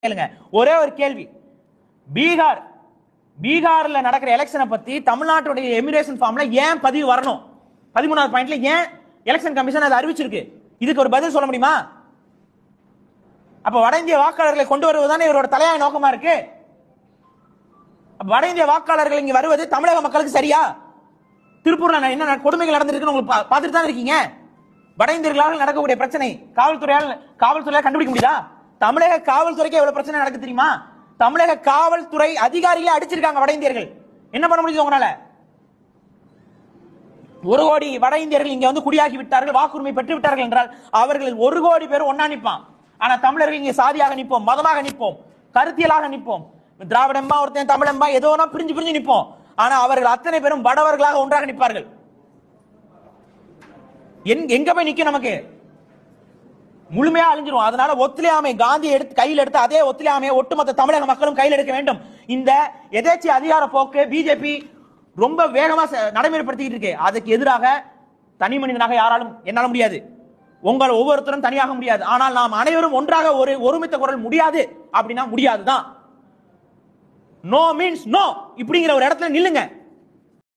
கேளுங்க. ஒரே ஒரு கேள்வி, பீகார்ல நடக்கிற எலெக்ஷனை பத்தி தமிழ்நாட்டுடைய எமிரேஷன் ஃபார்ம்ல ஏன் பதிவு வரணும்? 13வது பாயிண்ட்ல ஏன் எலெக்ஷன் கமிஷன் அதை அறிவிச்சிருக்கு? இதுக்கு ஒரு பதில் சொல்ல முடியுமா? அப்ப வட இந்திய வாக்காளர்களை கொண்டு வருவதுதானே இவரோட தலையாய நோக்கமா இருக்கு. வட இந்திய வாக்காளர்கள் இங்க வருவது தமிழக மக்களுக்கு சரியா? திருப்பூர்ல என்ன கொடுமைகள் நடந்திருக்குன்னு உங்களுக்கு பார்த்துட்டு தான் இருக்கீங்க. வட இந்தியர்களால் நடக்கக்கூடிய பிரச்சனை காவல்துறையால் கண்டுபிடிக்க முடியுதா? தமிழக காவல்துறைக்கு எவ்வளவு பிரச்சனை நடக்கு தெரியுமா? தமிழக காவல்துறை அதிகாரிகளே அடிச்சிருக்காங்க வட இந்தியர்கள். என்ன பண்ண முடியுது உங்களால? 1 கோடி வட இந்தியர்கள் இங்க வந்து குடியாகி விட்டார்கள், வாக்குரிமை பெற்று விட்டார்கள் என்றால் அவர்கள் 1 கோடி பேர் ஒன்னா நிற்பான். ஆனா தமிழர்கள் இங்க சாதியாக நிற்போம், மதமாக நிற்போம், கருத்தியலாக நிற்போம், திராவிடம்பா ஒருத்தன் தமிழம்பா ஏதோ பிரிஞ்சு நிற்போம். ஆனா அவர்கள் அத்தனை பேரும் வடவர்களாக ஒன்றாக நிற்பார்கள். எங்க போய் நிக்கும்? நமக்கு முழுமையா அழிஞ்சிரும். அதனால ஒத்துழையாமை காந்தி கையில் எடுத்து அதே ஒத்துழையாமையை ஒட்டுமொத்த தமிழக மக்களும் கையில் எடுக்க வேண்டும். இந்த எதேச்சி அதிகார போக்கு பிஜேபி ரொம்ப வேகமா நடைமுறைப்படுத்திட்டு இருக்கு. அதுக்கு எதிராக தனி மனிதனாக யாராலும் என்னால முடியாது, உங்கள் ஒவ்வொருத்தரும் தனியாக முடியாது. ஆனால் நாம் அனைவரும் ஒன்றாக ஒருமித்த குரல் முடியாது அப்படின்னா முடியாதுதான். நோ மீன்ஸ் நோ இப்படிங்கிற ஒரு இடத்துல நில்லுங்க.